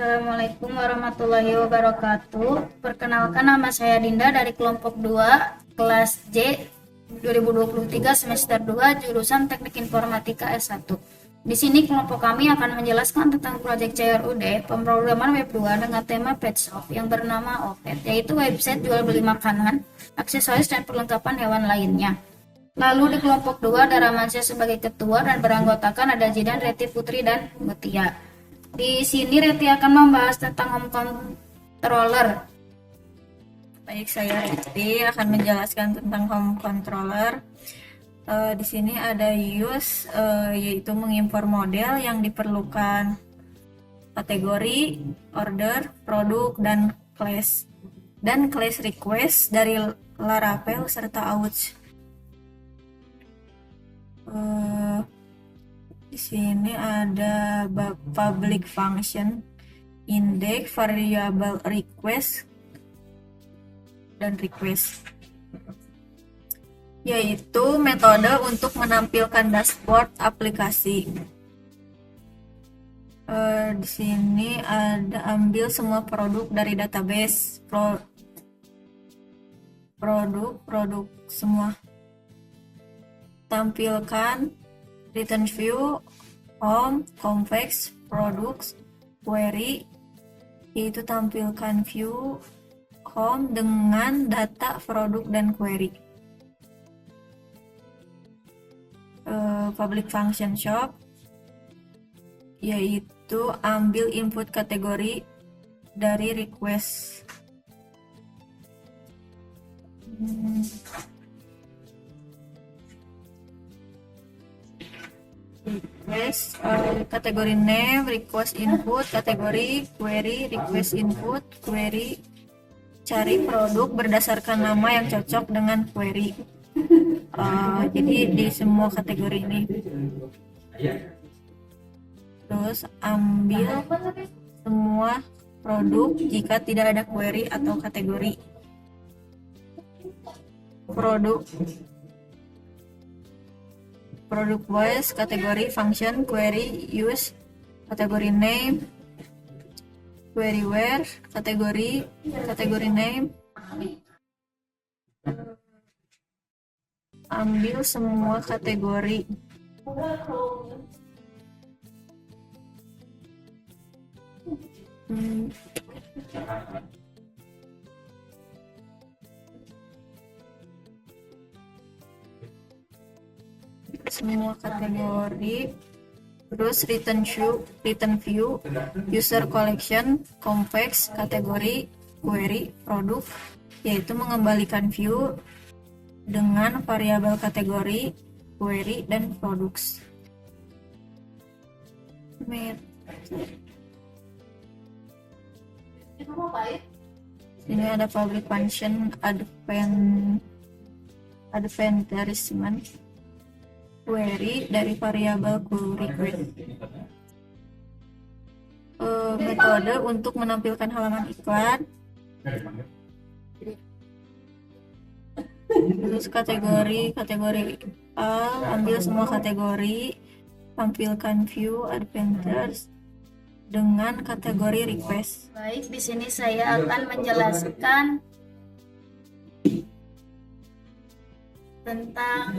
Assalamualaikum warahmatullahi wabarakatuh. Perkenalkan, nama saya Dinda dari kelompok 2 kelas J 2023 semester 2 jurusan Teknik Informatika S1. Di sini kelompok kami akan menjelaskan tentang proyek CRUD pemrograman web 2 dengan tema Petshop yang bernama OPET, yaitu website jual beli makanan, aksesoris dan perlengkapan hewan lainnya. Lalu di kelompok 2 ada Ramansyah sebagai ketua dan beranggotakan ada Jidan, Reti, Putri, dan Mutia. Di sini Reti akan membahas tentang home controller. Baik, saya Reti akan menjelaskan tentang home controller. Di sini ada use, yaitu mengimpor model yang diperlukan, kategori, order, produk, dan class request dari Laravel serta Ouch. Di sini ada public function, index, variable request, dan request, yaitu metode untuk menampilkan dashboard aplikasi. Di sini ada ambil semua produk dari database, produk semua. Tampilkan return view, home, convex, products, query, yaitu tampilkan view home dengan data produk dan query. Public function shop, yaitu ambil input kategori dari request. Request, kategori name, request input, kategori, query, request input, query, cari produk berdasarkan nama yang cocok dengan query. Jadi di semua kategori ini. Terus ambil semua produk jika tidak ada query atau kategori. Produk voice, kategori, function, query, use, kategori name, query where, kategori name. Ambil semua kategori. Semua kategori, terus return view, user collection, convex, kategori, query, produk, yaitu mengembalikan view dengan variabel kategori, query, dan products. Ini ada public function, advancement, query dari variabel query. Metode untuk menampilkan halaman iklan. Terus kategori ambil semua kategori, tampilkan view advantage dengan kategori request. Baik, di sini saya akan menjelaskan tentang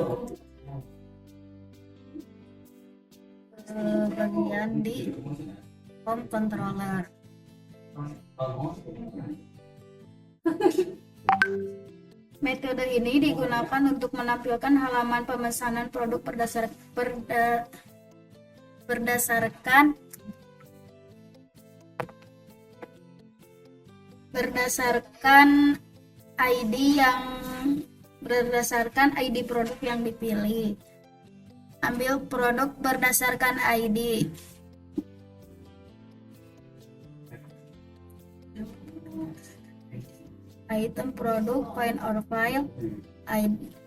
bagian di home controller. Metode ini digunakan untuk menampilkan halaman pemesanan produk berdasarkan ID produk yang dipilih. Ambil produk berdasarkan ID. Item, produk, find or file,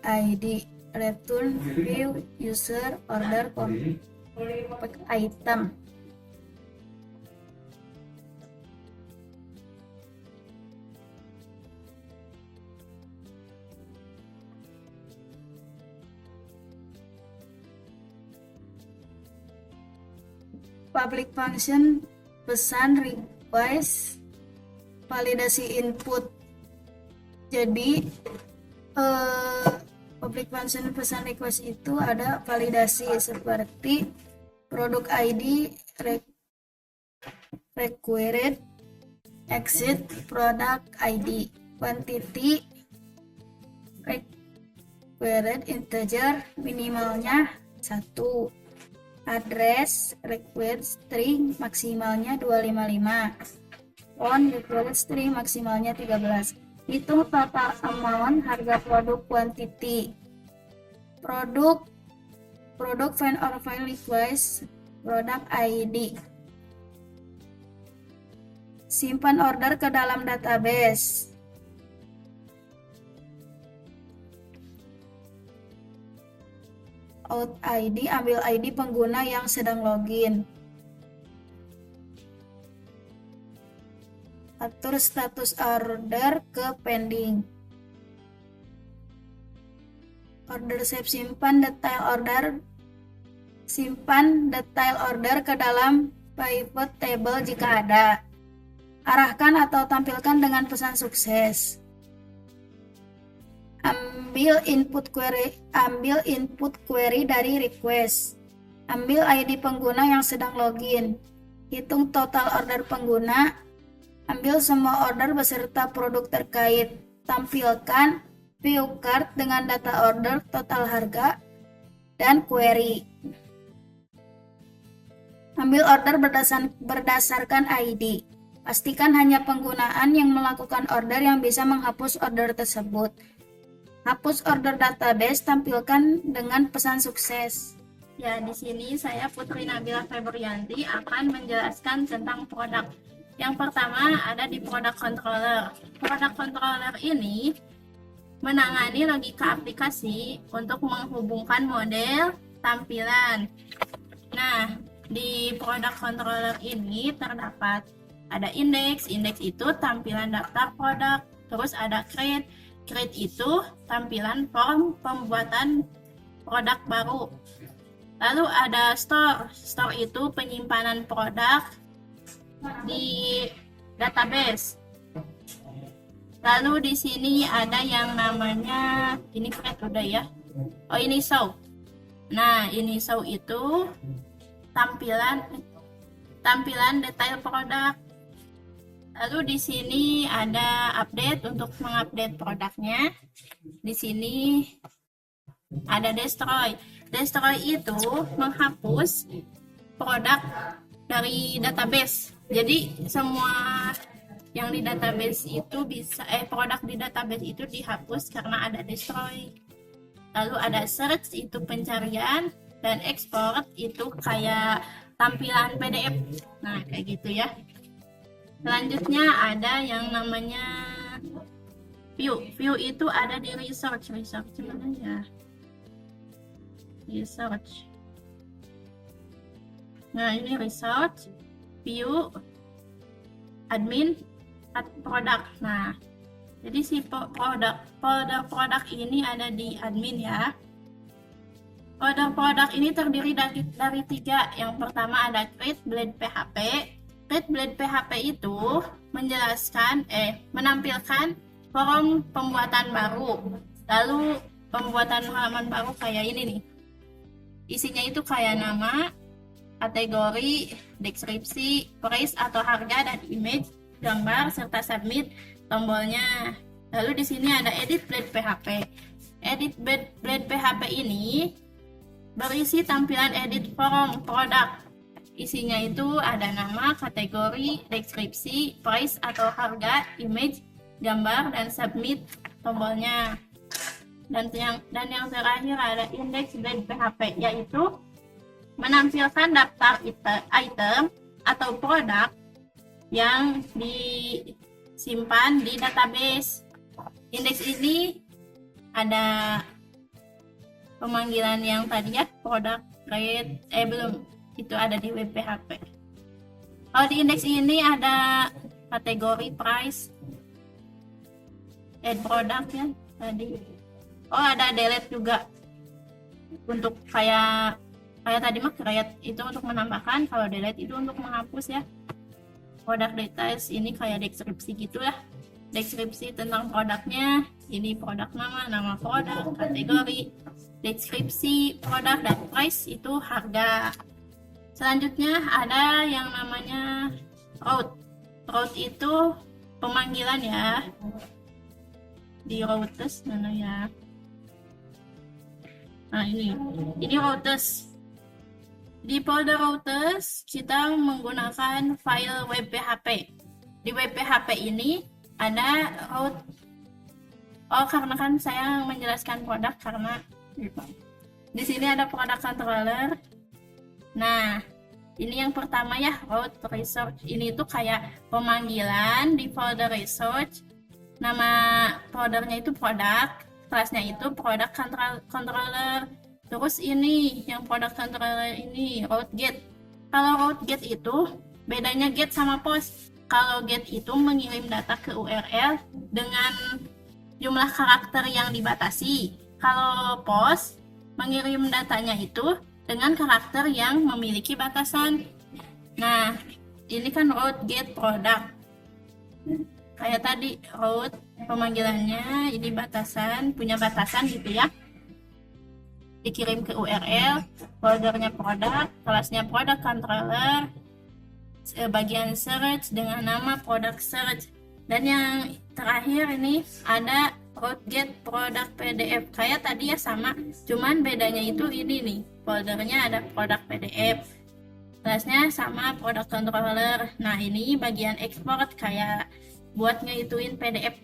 ID, return, view, user, order, contact item. Public function, pesan, request, validasi input. Jadi public function pesan request itu ada validasi seperti produk ID, required, exit, product ID, quantity, required integer, minimalnya 1, address, required string, maksimalnya 255, on, required string, maksimalnya 13. Hitung total amount, harga produk, quantity, produk find or file request, product ID. Simpan order ke dalam database. Out ID, ambil ID pengguna yang sedang login. Atur status order ke pending. Order save, simpan detail order ke dalam pivot table jika ada. Arahkan atau tampilkan dengan pesan sukses. Ambil input query dari request. Ambil ID pengguna yang sedang login. Hitung total order pengguna. Ambil semua order beserta produk terkait. Tampilkan view card dengan data order, total harga, dan query. Ambil order berdasarkan ID. Pastikan hanya penggunaan yang melakukan order yang bisa menghapus order tersebut. Hapus order database, tampilkan dengan pesan sukses. Ya, di sini saya Putri Nabila Febrianti akan menjelaskan tentang produk. Yang pertama ada di product controller. Product controller ini menangani logika aplikasi untuk menghubungkan model tampilan. Nah, di product controller ini terdapat ada index itu tampilan daftar produk, terus ada create itu tampilan form pembuatan produk baru. Lalu ada store itu penyimpanan produk di database. Lalu di sini ada yang namanya ini create udah ya. Oh, ini show. Nah, ini show itu tampilan detail produk. Lalu di sini ada update untuk mengupdate produknya. Di sini ada destroy. Destroy itu menghapus produk dari database. Jadi semua yang di database itu bisa produk di database itu dihapus karena ada destroy. Lalu ada search itu pencarian, dan export itu kayak tampilan PDF. Nah, kayak gitu ya. Selanjutnya ada yang namanya view. View itu ada di research mana ya? Research. Nah, ini research, view, admin, produk. Nah, jadi si produk ini ada di admin ya. Produk ini terdiri dari 3. Yang pertama ada create blade PHP. Create blade PHP itu menampilkan form pembuatan baru. Lalu pembuatan halaman baru kayak ini nih. Isinya itu kayak nama, kategori, deskripsi, price atau harga, dan image, gambar, serta submit tombolnya. Lalu di sini ada edit blade PHP. Edit blade PHP ini berisi tampilan edit form produk. Isinya itu ada nama, kategori, deskripsi, price atau harga, image, gambar, dan submit tombolnya. Dan yang terakhir ada index blade PHP, yaitu menampilkan daftar item atau produk yang disimpan di database. Indeks ini ada pemanggilan yang tadi ya, produk, create, belum, itu ada di web PHP. Kalau di indeks ini ada kategori, price, add product ya tadi. Oh, ada delete juga. Untuk kayak tadi mah create itu untuk menambahkan, kalau delete itu untuk menghapus ya. product details ini kayak deskripsi gitu lah, deskripsi tentang produknya. Ini produk nama produk, kategori, deskripsi produk, dan price itu harga. Selanjutnya ada yang namanya route. Route itu pemanggilan ya, di routes mana ya. Nah ini routes. Di folder routes kita menggunakan file web PHP. Di web PHP ini ada route. Karena kan saya menjelaskan produk karena di sini ada product controller. Nah, ini yang pertama ya, route research. Ini tuh kayak pemanggilan di folder research. Nama foldernya itu produk, kelasnya itu product controller. Terus ini yang product controller ini route get. Kalau route get itu bedanya get sama post. Kalau get itu mengirim data ke URL dengan jumlah karakter yang dibatasi. Kalau post mengirim datanya itu dengan karakter yang memiliki batasan. Nah, ini kan route get product. Kayak tadi route pemanggilannya ini batasan, punya batasan gitu ya. Dikirim ke URL, foldernya produk, kelasnya product controller, bagian search dengan nama product search. Dan yang terakhir ini ada route get product PDF. Kayak tadi ya sama, cuman bedanya itu ini nih, foldernya ada product PDF, kelasnya sama product controller. Nah ini bagian export kayak buat ngehituin PDF.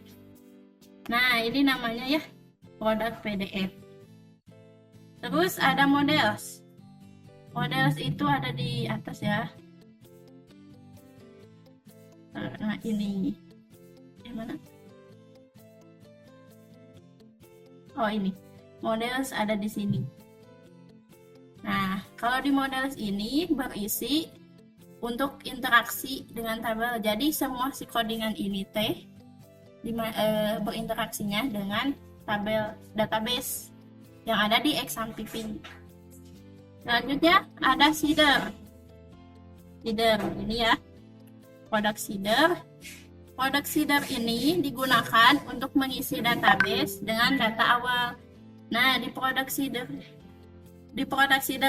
Nah ini namanya ya product PDF. Terus ada models. Models itu ada di atas ya. Nah ini yang mana? Oh ini models ada di sini. Nah kalau di models ini berisi untuk interaksi dengan tabel. Jadi semua si codingan ini teh berinteraksinya dengan tabel database yang ada di XAMPP. Selanjutnya ada seeder. Seeder ini ya, product seeder. Product seeder ini digunakan untuk mengisi database dengan data awal. Nah, di product seeder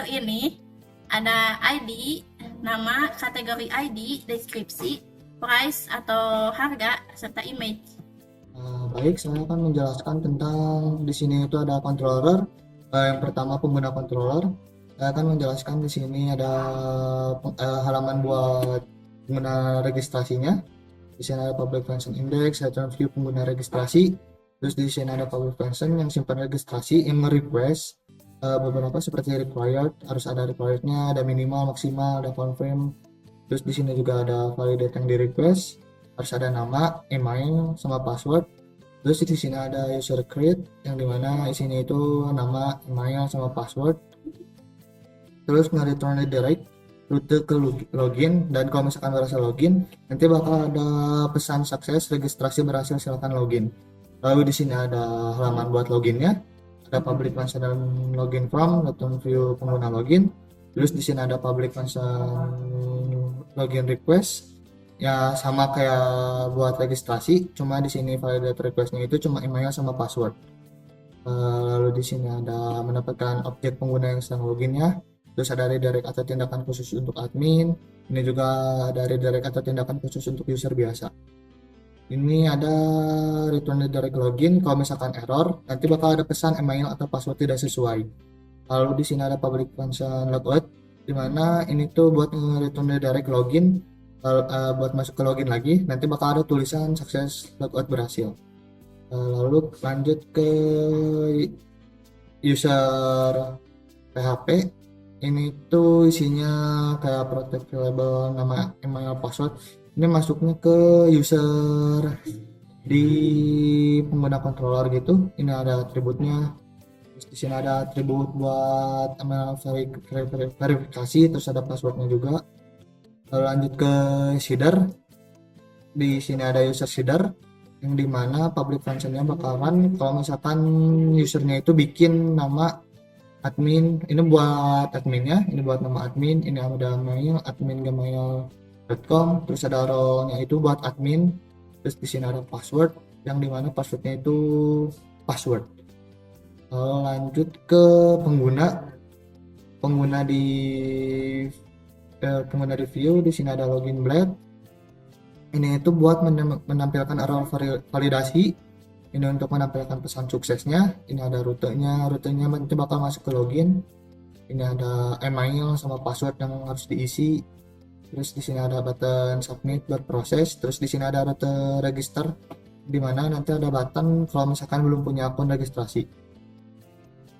ini ada ID, nama, kategori ID, deskripsi, price atau harga, serta image. Baik, saya akan menjelaskan tentang di sini itu ada controller. Yang pertama pengguna controller. Saya akan menjelaskan di sini ada halaman buat pengguna registrasinya. Di sini ada public function index, return view pengguna registrasi. Terus di sini ada public function yang simpan registrasi, yang request beberapa seperti required, harus ada requirednya, ada minimal, maksimal, ada confirm. Terus di sini juga ada validate yang di request, harus ada nama, email, sama password. Terus di sini ada user create yang dimana isinya itu nama, email, sama password. Terus nge-return redirect rute ke login, dan kalau misalkan berhasil login nanti bakal ada pesan sukses, registrasi berhasil, silakan login. Lalu di sini ada halaman buat loginnya, ada public function dan login from, return view pengguna login. Terus di sini ada public function login request, ya sama kayak buat registrasi, cuma di sini validate requestnya itu cuma email sama password. Lalu di sini ada mendapatkan objek pengguna yang sedang loginnya. Terus ada redirect atau tindakan khusus untuk admin. Ini juga ada redirect atau tindakan khusus untuk user biasa. Ini ada return redirect login. Kalau misalkan error, nanti bakal ada pesan email atau password tidak sesuai. Lalu di sini ada public function logout, dimana ini tuh buat return redirect login. Buat masuk ke login lagi, nanti bakal ada tulisan sukses logout berhasil. Lalu lanjut ke user PHP. Ini tuh isinya kayak protect label, nama, email, password. Ini masuknya ke user di pengguna controller gitu. Ini ada atributnya. Terus di sini ada atribut buat email verifikasi, terus ada passwordnya juga. Lalu lanjut ke seeder. Di sini ada user seeder yang dimana public functionnya bakalan kalau misalkan usernya itu bikin nama admin, ini buat adminnya, ini buat nama admin, ini ada mail, admin Gmail .com, terus ada role-nya itu buat admin, terus di sini ada password yang dimana passwordnya itu password. Lalu lanjut ke pengguna di pengguna review. Di sini ada login blade, ini itu buat menampilkan error validasi, ini untuk menampilkan pesan suksesnya. Ini ada rutenya nanti bakal masuk ke login. Ini ada email sama password yang harus diisi. Terus di sini ada button submit buat proses. Terus di sini ada rute register, di mana nanti ada button kalau misalkan belum punya akun registrasi.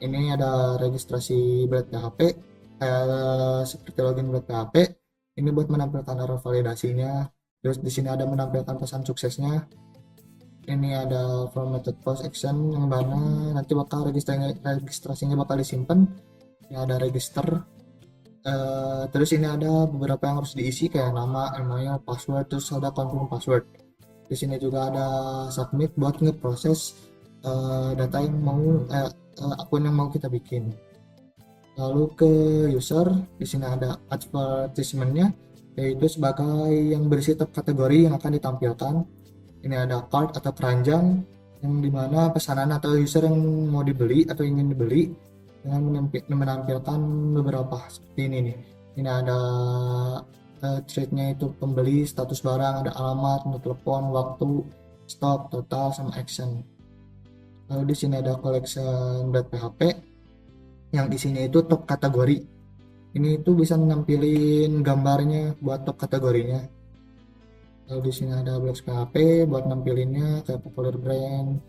Ini ada registrasi Blade PHP, seperti login Blade PHP. Ini buat menampilkan error validasinya. Terus di sini ada menampilkan pesan suksesnya. Ini ada formatted post action yang mana nanti bakal registrasinya bakal disimpan. Ini ada register. Terus ini ada beberapa yang harus diisi kayak nama, email, password, terus ada confirm password. Di sini juga ada submit buat ngeproses data yang mau akun yang mau kita bikin. Lalu ke user, di sini ada advertisement-nya, yaitu sebagai yang berisi kategori yang akan ditampilkan. Ini ada cart atau keranjang yang dimana pesanan atau user yang mau dibeli atau ingin dibeli dengan menampilkan beberapa seperti ini nih. Ini ada thread-nya itu pembeli, status barang, ada alamat, nomor telepon, waktu, stok, total, sama action. Lalu di sini ada collection .php yang isinya itu top kategori. Ini itu bisa nampilin gambarnya buat top kategorinya. Lalu di sini ada blocks PHP buat nampilinnya kayak popular brand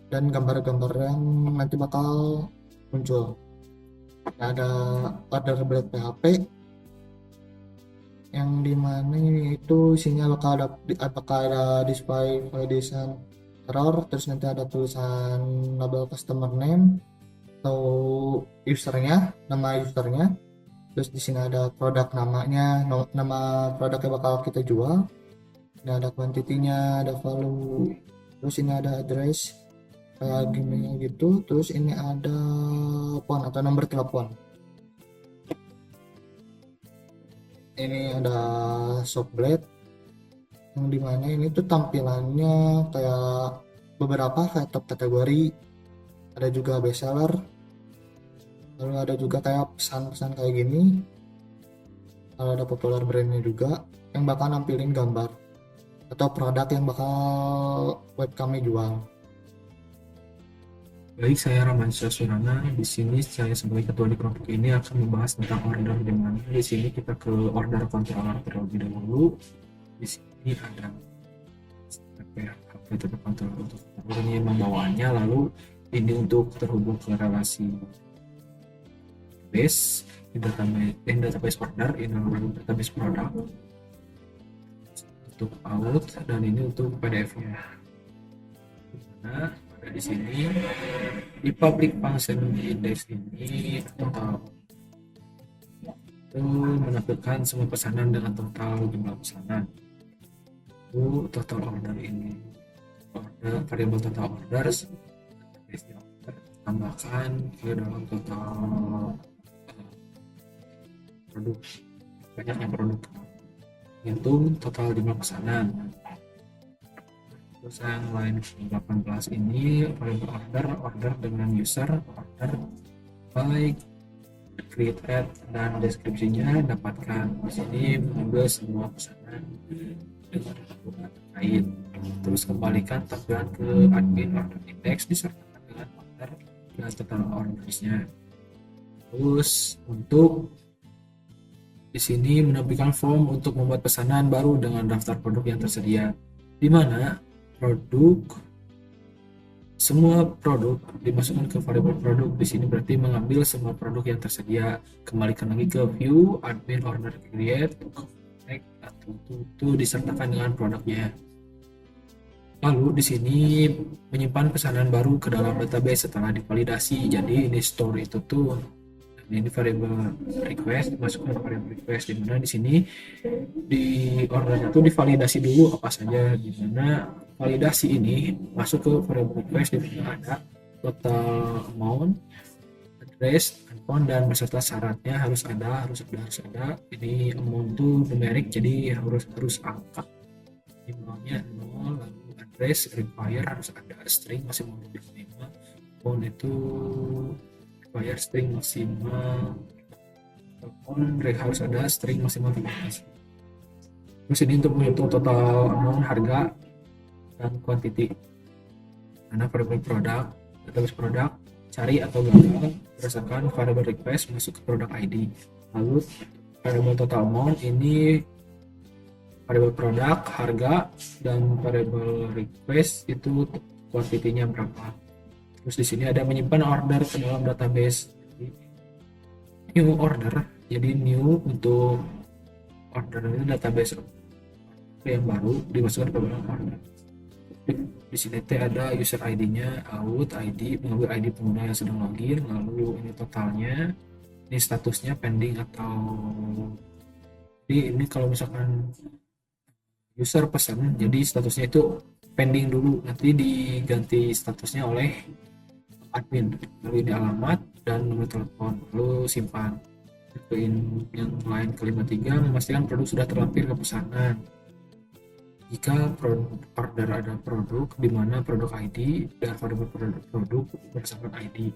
dan gambar-gambar yang nanti bakal muncul. Ada order Blade PHP yang dimana ini itu isinya bakal ada display validation error, terus nanti ada tulisan label customer name atau nama usernya. Terus di sini ada produk namanya, nama produk yang bakal kita jual. Ini ada kuantitinya, ada value, terus ini ada address kayak gini gitu. Terus ini ada phone atau nomor telepon. Ini ada shop blade yang dimana ini tuh tampilannya kayak beberapa kayak top kategori, ada juga best seller, lalu ada juga kayak pesan-pesan kayak gini. Lalu ada popular brandnya juga yang bakal nampilin gambar atau produk yang bakal web kami jual. Baik, saya Ramansyah Surana. Di sini saya sebagai ketua di kelompok ini akan membahas tentang order, di mana di sini kita ke order controller terlebih dahulu. Di sini ada apa itu controller untuk ini membawaannya, lalu ini untuk terhubung ke relasi base di database order, ini database produk untuk out, dan ini untuk PDF-nya. Nah, di sini di public function index ini total itu menampilkan semua pesanan dengan total jumlah pesanan. Itu total order ini, order variabel total orders tambahkan ke dalam total produk, banyaknya produk, hitung total jumlah pesanan. Terus yang line 18 ini variable order dengan user, order by, create add, dan deskripsinya dapatkan. Di sini mengambil semua pesanan dengan kebutuhan terkait. Terus kembalikan tampilan ke admin order index disertakan dengan order dan total ordersnya. Terus untuk di sini menampilkan form untuk membuat pesanan baru dengan daftar produk yang tersedia, di mana semua produk dimasukkan ke variabel produk. Di sini berarti mengambil semua produk yang tersedia. Kembalikan lagi ke view admin order create, connect, atau itu disertakan dengan produknya. Lalu di sini menyimpan pesanan baru ke dalam database setelah divalidasi. Jadi ini store itu tuh, ini variable request, masukkan variable request, di mana di sini di order itu divalidasi dulu apa saja, di mana validasi ini masuk ke variable request, di mana ada total amount, address, handphone, dan beserta syaratnya harus ada. Ini amount tuh numerik, jadi harus angka. Minimalnya 0, lalu address require harus ada, string masih mau 25, phone itu require string maksimal, telepon harus ada, string maksimal 15. Terus ini untuk menghitung total amount, harga, dan quantity. Karena variable produk, database produk, cari atau gagal berdasarkan variable request masuk ke produk ID. Lalu variable total amount ini variable produk, harga, dan variable request itu quantity-nya berapa. Terus di sini ada menyimpan order ke dalam database. New order, jadi new untuk order ini database yang baru dimasukkan ke dalam order. Di sini ada user ID-nya, out ID, mengambil ID pengguna yang sedang login, lalu ini totalnya, ini statusnya pending atau, jadi ini kalau misalkan user pesan, jadi statusnya itu pending dulu, nanti diganti statusnya oleh admin, lalu ini alamat dan nomor telepon, lalu simpan. Yang lain kelima 3, memastikan produk sudah terlampir ke pesanan. Jika order ada produk di mana produk ID dan variable produk berdasarkan ID.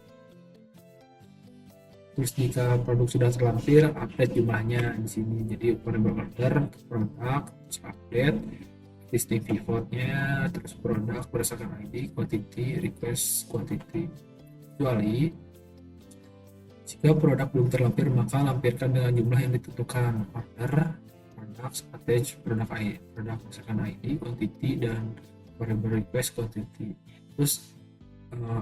Terus jika produk sudah terlampir, update jumlahnya di sini. Jadi variable order, produk, terus update, listing pivotnya, terus produk berdasarkan ID, quantity, request quantity. Kecuali jika produk belum terlampir, maka lampirkan dengan jumlah yang ditentukan. Order, attach produk ID, produk berdasarkan ID, quantity, dan variable request quantity. Terus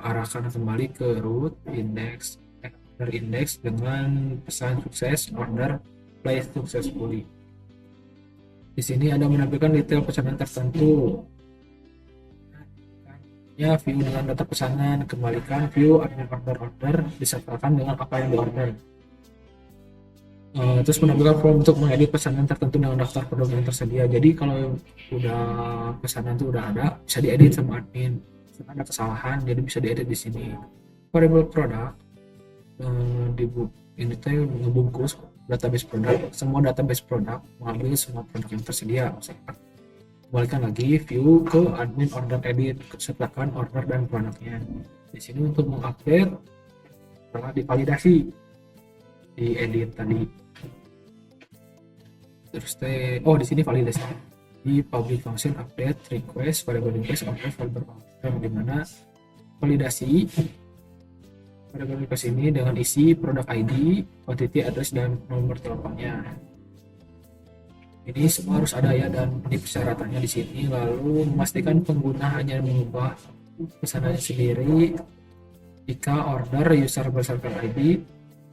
arahkan kembali ke root index, order index dengan pesan sukses, order placed successfully. Di sini ada menampilkan detail pesanan tertentu. Ya, view dengan data pesanan, kembalikan view admin order disertakan dengan apa yang diorder. Terus menampilkan form untuk mengedit pesanan tertentu dengan daftar produk yang tersedia. Jadi kalau udah pesanan itu udah ada, bisa diedit sama admin. Jika ada kesalahan, jadi bisa diedit di sini. Variable produk ini tuh ngebungkus database produk. Semua database produk mengambil semua produk yang tersedia. Kembalikan lagi view ke admin order edit, sertakan order dan produknya. Di sini untuk mengupdate telah divalidasi di edit tadi. Terus di sini validasi di public function update request variable request order variable order, di mana validasi variable request ini dengan isi produk ID, quantity, address, dan nomor teleponnya. Ini semua harus ada ya, dan ini persyaratannya di sini. Lalu memastikan pengguna hanya mengubah pesanannya sendiri jika order user berdasarkan ID,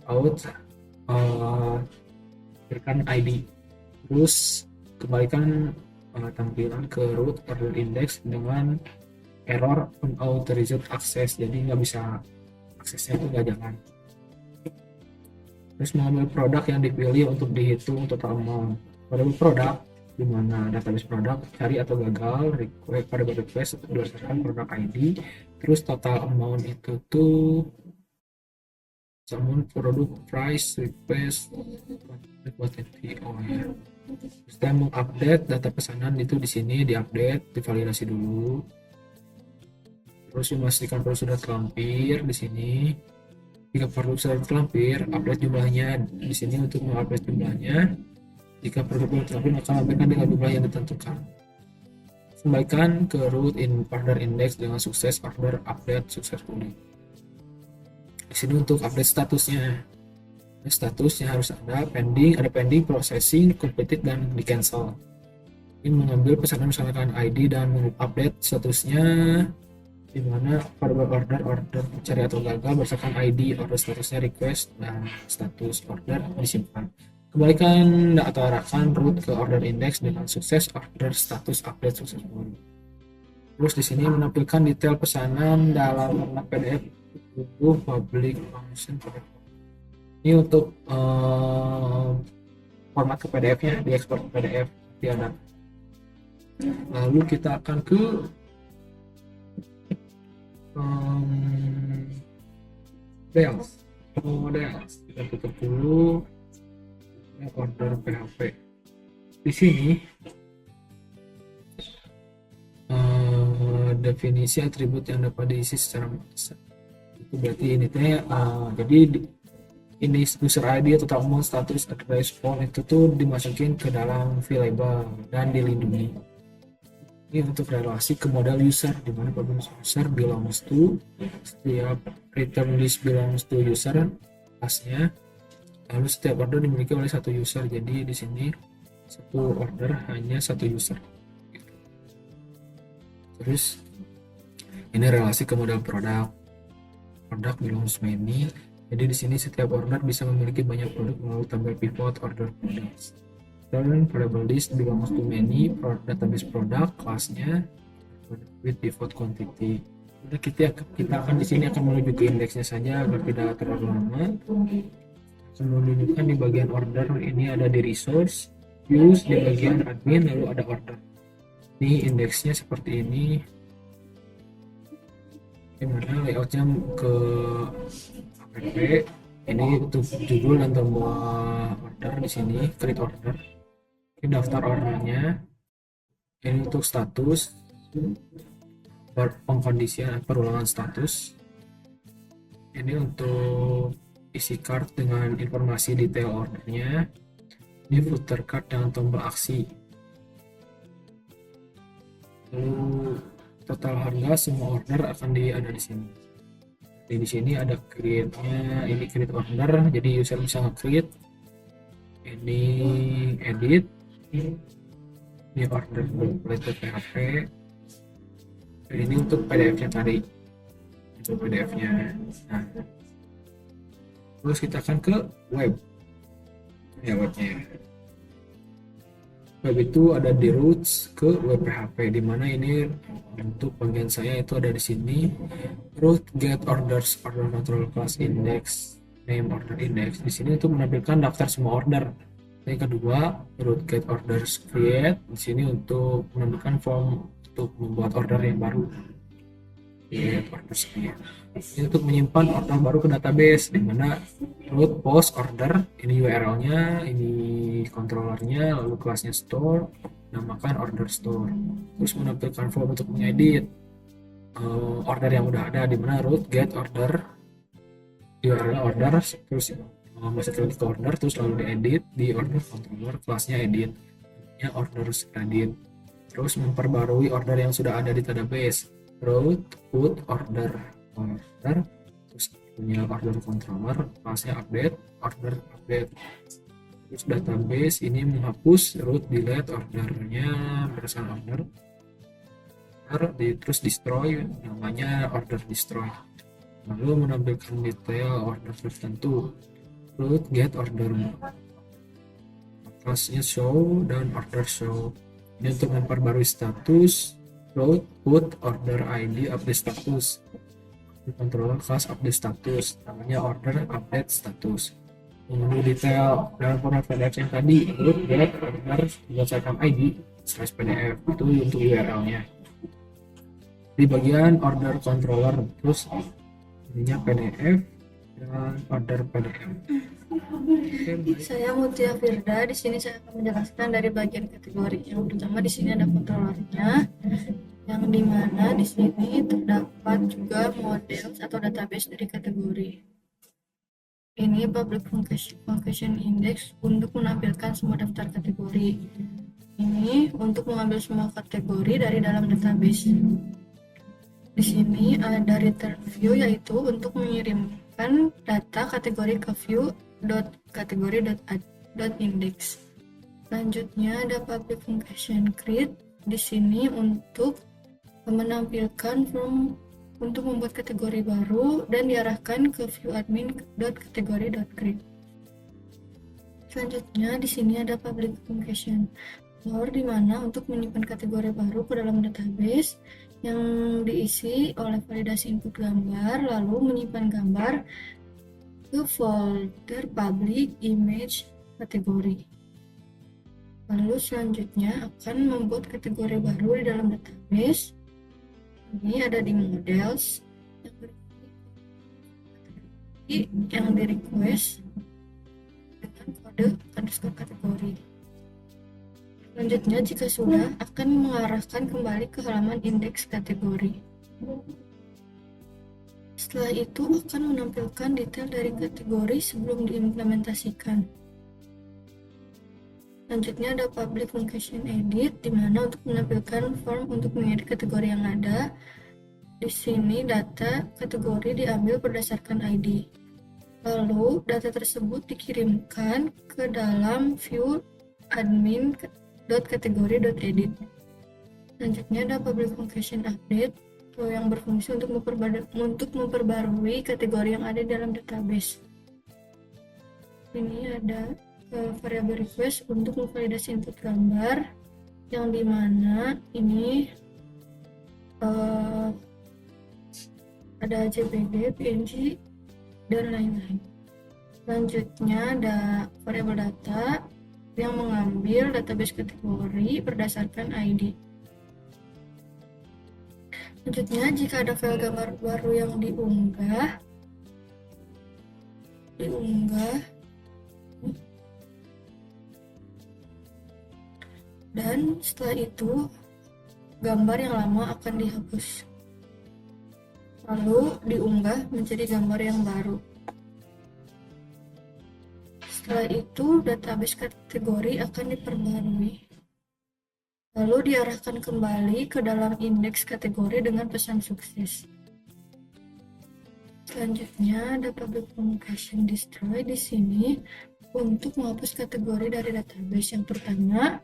out berikan ID. Terus kembalikan tampilan ke root order index dengan error unauthorized access, jadi nggak bisa aksesnya itu nggak jalan. Terus mengambil produk yang dipilih untuk dihitung total amount. Variable produk di mana database produk, cari atau gagal, variable request berdasarkan produk ID. Terus total amount itu tuh amount produk, price, request, quantity, ya. Terus kita mau update data pesanan itu di sini, diupdate, divalidasi dulu. Terus memastikan produk sudah terlampir di sini. Jika produk sudah terlampir, update jumlahnya di sini untuk mengupdate jumlahnya. Jika produk belum terlampir, maka lampirkan dengan jumlah yang ditentukan. Kembalikan ke root in order index dengan sukses order update successfully. Di sini untuk update statusnya. Statusnya harus ada pending, processing, completed, dan di cancel. Ini mengambil pesanan misalkan ID dan mengupdate statusnya, di mana order cari atau gagal berdasarkan ID, order statusnya request, dan status order disimpan. Kembalikan atau arahkan root ke order index dengan sukses order status update successfully. Terus di sini menampilkan detail pesanan dalam format PDF public function. Ini untuk format ke PDF-nya, diekspor ke PDF nanti ada. Lalu kita akan ke Bells. model. Kita tutup dulu. Order PHP. Di sini definisi atribut yang dapat diisi secara maksa. Itu berarti ini teh jadi ini user ID atau tamu status address phone itu tuh dimasukin ke dalam variable dan dilindungi. Ini untuk relasi ke model user, di mana public user belongs to, setiap return list belongs to user kelasnya, lalu setiap order dimiliki oleh satu user. Jadi di sini satu order hanya satu user. Terus ini relasi ke model produk belongs many. Jadi di sini setiap order bisa memiliki banyak produk melalui tabel pivot order products. Return variable list belongs to many database product kelasnya with pivot quantity. Udah kita akan di sini akan menuju ke indeksnya saja agar tidak terlalu lama. Akan menunjukkan di bagian order ini ada di resource, use di bagian admin, lalu ada order. Ini indeksnya seperti ini. Dimana layoutnya ke app. Ini untuk judul dan tombol order di sini, create order. Ini daftar ordernya. Ini untuk status, pengkondisian perulangan status. Ini untuk isi card dengan informasi detail ordernya. Ini footer card dengan tombol aksi. Lalu total harga semua order akan ada di sini. Di sini ada create-nya, ini create order, jadi user bisa nge-create. Ini edit, ini order related PHP. Dan ini untuk PDF-nya tadi, itu PDF-nya. Nah, terus kita akan ke web, ya webnya. Web itu ada di roots ke web PHP, di mana ini bentuk bagian saya itu ada di sini. Root get orders order control class index name order index. Di sini untuk menampilkan daftar semua order. Yang kedua, root get orders create. Di sini untuk menampilkan form untuk membuat order yang baru. Create orders create. Ini untuk menyimpan order baru ke database, di mana root post order, ini URL-nya, ini controllernya, lalu kelasnya store, namakan order store. Terus menampilkan form untuk mengedit order yang udah ada, di mana root get order, URL order, terus masuk lagi ke order, terus lalu diedit di order controller, kelasnya edit, ya orders edit. Terus memperbarui order yang sudah ada di database, root put order, terus punya order controller, kelasnya update, order update. Terus database ini menghapus root delete ordernya berdasarkan order, terus destroy, namanya order destroy. Lalu menampilkan detail order tertentu, root get order, kelasnya show dan order show. Ini untuk memperbarui status, root put order ID update status. Controller class update status, namanya order update status. Mengenai detail dalam format PDF yang tadi, root get order berdasarkan ID /PDF, itu untuk URL-nya. Di bagian order controller, terus ininya PDF dan order PDF. Saya Mutia Firda. Di sini saya akan menjelaskan dari bagian kategori. Yang pertama di sini ada controllernya, yang dimana di sini terdapat juga model atau database dari kategori. Ini public function index untuk menampilkan semua daftar kategori. Ini untuk mengambil semua kategori dari dalam database. Di sini ada return view, yaitu untuk mengirimkan data kategori ke view.category.index. Selanjutnya ada public function create. Di sini untuk menampilkan form untuk membuat kategori baru dan diarahkan ke view_admin.category.create. Selanjutnya di sini ada public function store, di mana untuk menyimpan kategori baru ke dalam database yang diisi oleh validasi input gambar, lalu menyimpan gambar ke folder public image kategori. Lalu selanjutnya akan membuat kategori baru di dalam database. Ini ada di models yang berarti yang di request dengan kode underscore kategori. Selanjutnya, jika sudah, akan mengarahkan kembali ke halaman indeks kategori. Setelah itu akan menampilkan detail dari kategori sebelum diimplementasikan. Selanjutnya ada public function edit, di mana untuk menampilkan form untuk mengedit kategori yang ada. Di sini data kategori diambil berdasarkan ID. Lalu data tersebut dikirimkan ke dalam view admin.kategori.edit. Selanjutnya ada public function update yang berfungsi untuk memperbarui kategori yang ada di dalam database. Ini ada variabel request untuk memvalidasi input gambar, yang dimana ini ada JPG, PNG, dan lain-lain. Selanjutnya ada variabel data yang mengambil database kategori berdasarkan ID. Selanjutnya, jika ada file gambar baru yang diunggah, dan setelah itu gambar yang lama akan dihapus, lalu diunggah menjadi gambar yang baru. Setelah itu database kategori akan diperbarui, lalu diarahkan kembali ke dalam indeks kategori dengan pesan sukses. Selanjutnya ada public function destroy di sini untuk menghapus kategori dari database. Yang pertama,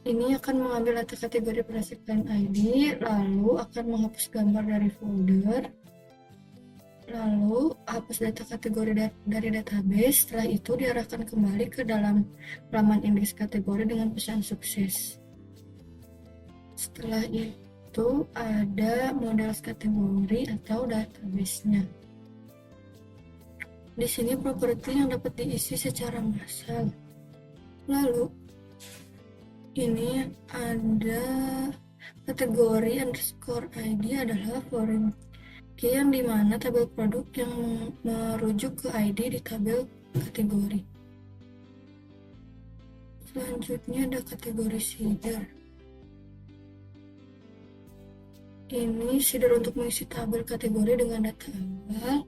ini akan mengambil data kategori berdasarkan ID, lalu akan menghapus gambar dari folder, lalu hapus data kategori dari database. Setelah itu diarahkan kembali ke dalam halaman indeks kategori dengan pesan sukses. Setelah itu ada model kategori atau database-nya. Di sini properti yang dapat diisi secara massal. Lalu ini ada kategori underscore ID adalah foreign key, yang dimana tabel produk yang merujuk ke ID di tabel kategori. Selanjutnya ada kategori seeder. Ini seeder untuk mengisi tabel kategori dengan data awal.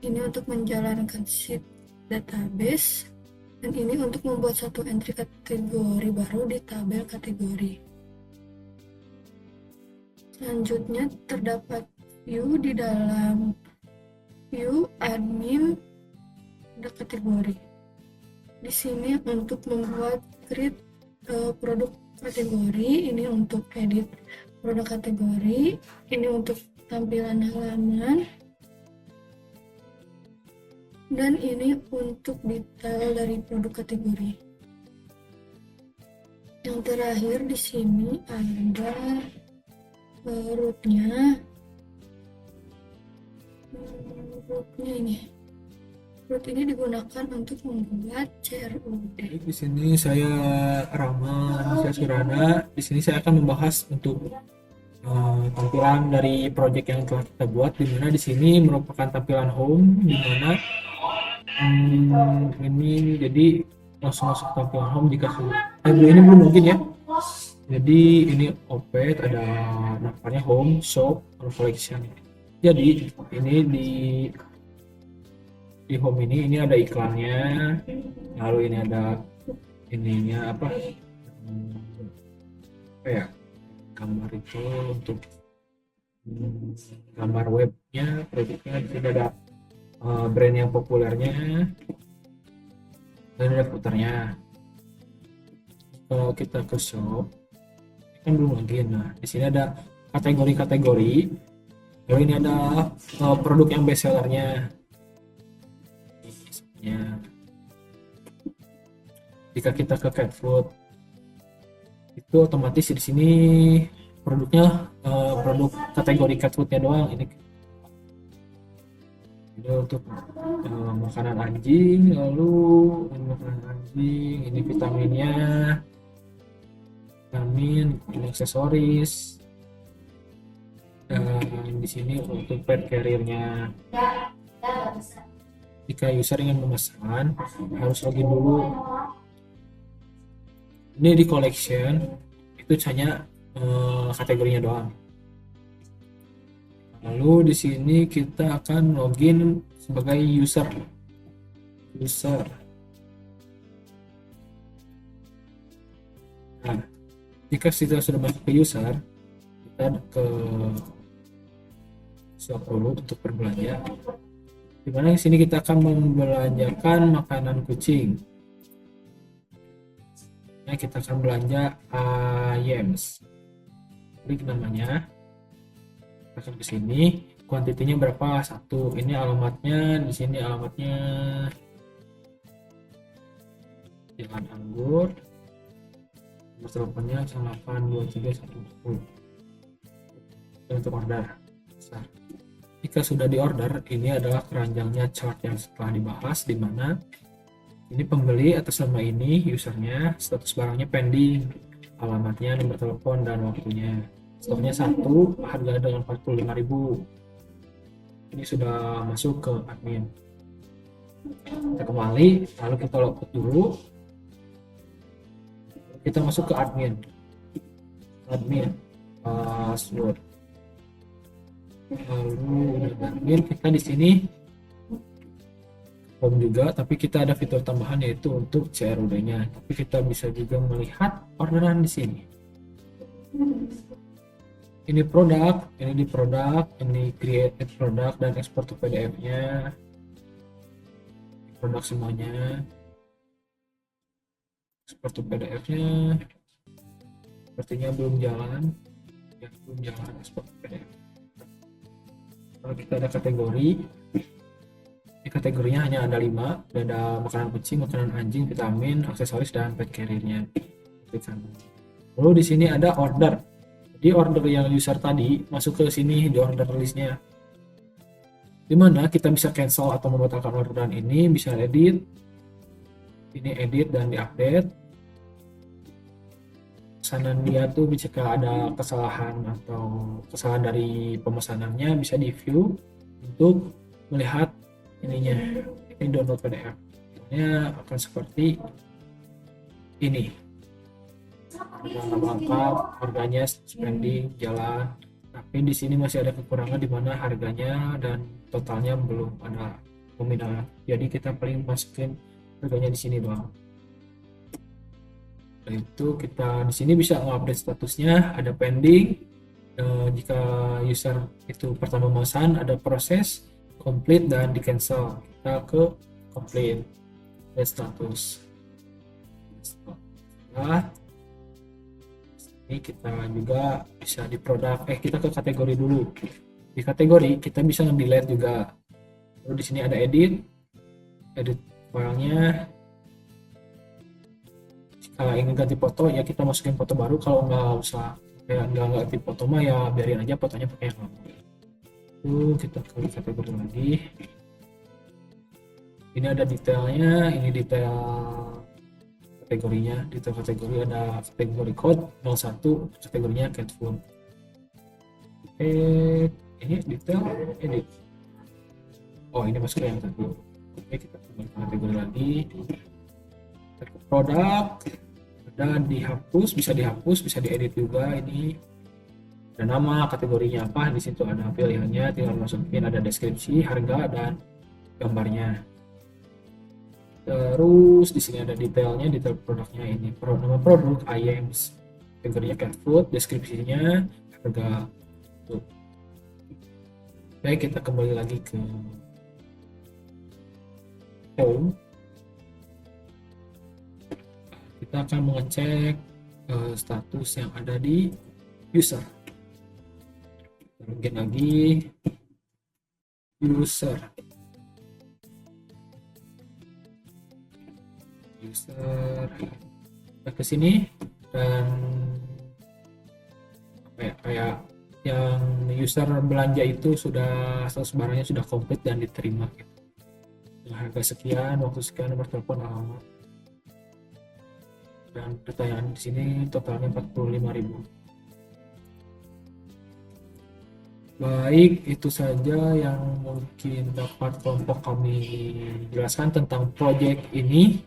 Ini untuk menjalankan sheet database, dan ini untuk membuat satu entry kategori baru di tabel kategori. Selanjutnya terdapat view di dalam view admin ada kategori. Di sini untuk membuat create produk kategori, ini untuk edit produk kategori, ini untuk tampilan halaman, dan ini untuk detail dari produk kategori. Yang terakhir di sini ada rootnya ini. Root ini digunakan untuk membuat CRUD. Di sini saya Rahman, saya Surada. Di sini saya akan membahas untuk tampilan dari project yang telah kita buat, di mana di sini merupakan tampilan home, di mana ini jadi langsung masuk tampilan home jika sudah. Ini belum mungkin ya. Jadi ini opet, ada namanya home, shop, collection. Jadi ini di home ini ada iklannya, lalu ini ada ininya apa ya, gambar itu untuk gambar webnya, produknya. Di sini ada brand yang populernya, dan ada footernya. Kalau kita ke shop kan belum lagi. Nah, di sini ada kategori-kategori. Lalu ini ada produk yang best sellernya. Jika kita ke cat food, itu otomatis di sini produknya produk kategori cat foodnya doang. Ini untuk makanan anjing, lalu makanan anjing, ini vitaminnya, vitamin, ini aksesoris, Dan di sini untuk paid carrier-nya, jika user ingin memesan harus login dulu. Ini di collection itu hanya kategorinya doang. Lalu di sini kita akan login sebagai user. Nah, jika kita sudah masuk ke user, kita ke shop dulu untuk berbelanja. Dimana di sini kita akan membelanjakan makanan kucing. Nah, kita akan belanja items. Klik namanya. Kita akan ke sini. Kuantitinya berapa? 1. Ini alamatnya. Di sini alamatnya Jalan Anggur. Nomor teleponnya 082310. Untuk order. Besar. Jika sudah diorder, ini adalah keranjangnya chart yang setelah dibahas, di mana ini pembeli atas nama ini, usernya, status barangnya pending, alamatnya, nomor telepon, dan waktunya. Stoknya 1, harga dengan 45.000. Ini sudah masuk ke admin. Kita kembali, lalu kita logout dulu. Kita masuk ke admin. Password. Lalu admin, kita di sini home juga, tapi kita ada fitur tambahan yaitu untuk CRUD-nya. Tapi kita bisa juga melihat orderan di sini. Ini produk, ini di produk, ini create produk dan export to PDF-nya. Produk semuanya. Export to PDF-nya. Sepertinya belum jalan. Ya, belum jalan export to PDF. Kalau kita ada kategori, di kategorinya hanya ada 5, ada makanan kucing, makanan anjing, vitamin, aksesoris, dan pet carrier-nya. Lalu di sini ada order. Jadi order yang user tadi masuk ke sini di order list-nya. Dimana kita bisa cancel atau membatalkan orderan ini, bisa edit. Ini edit dan diupdate. Pesanan dia tuh jika ada kesalahan atau kesalahan dari pemesanannya bisa di view untuk melihat ininya. Ini download PDF. Ini akan seperti ini. Lengkap, harganya, spending, jalan. Tapi di sini masih ada kekurangan di mana harganya dan totalnya belum ada nominal. Jadi kita paling masukin harganya di sini doang. Nah, itu kita di sini bisa update statusnya, ada pending. Jika user itu pertama memesan, ada proses, complete, dan di cancel. Kita ke complete, dan status. Setelah ini kita juga bisa di produk. Kita ke kategori dulu. Di kategori kita bisa nge-delete juga. Lalu di sini ada edit filenya. Jika ingin ganti foto ya kita masukin foto baru. Kalau nggak usah nggak ganti foto mah ya biarin aja fotonya pakai yang lama. Kita ke kategori lagi. Ini ada detailnya. Ini detail kategorinya. Detail kategori ada kategori code 01, kategorinya cat food. Ini detail edit. Oh, ini masuk ke yang tadi. Kita kembali ke kategori lagi. Kita ke produk. Dan dihapus, bisa diedit juga. Ini ada nama, kategorinya apa, di situ ada pilihannya, tinggal masukin, ada deskripsi, harga, dan gambarnya. Terus di sini ada detailnya, detail produknya ini, nama produk, items, kategorinya cat food, deskripsinya, harga. Tuh. Baik, kita kembali lagi ke home. Kita akan mengecek status yang ada di user. Login lagi user. Ke sini dan kayak yang user belanja itu sudah status barangnya sudah komplit dan diterima gitu. Harga sekian, waktu sekian, nomor telepon, alamat. Dan pertanyaan di sini totalnya 45.000. Baik, itu saja yang mungkin dapat kelompok kami jelaskan tentang proyek ini.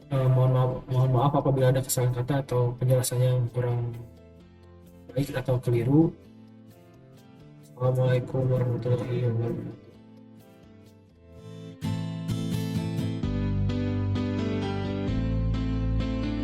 Mohon maaf apabila ada kesalahan kata atau penjelasannya yang kurang baik atau keliru. Assalamualaikum warahmatullahi wabarakatuh.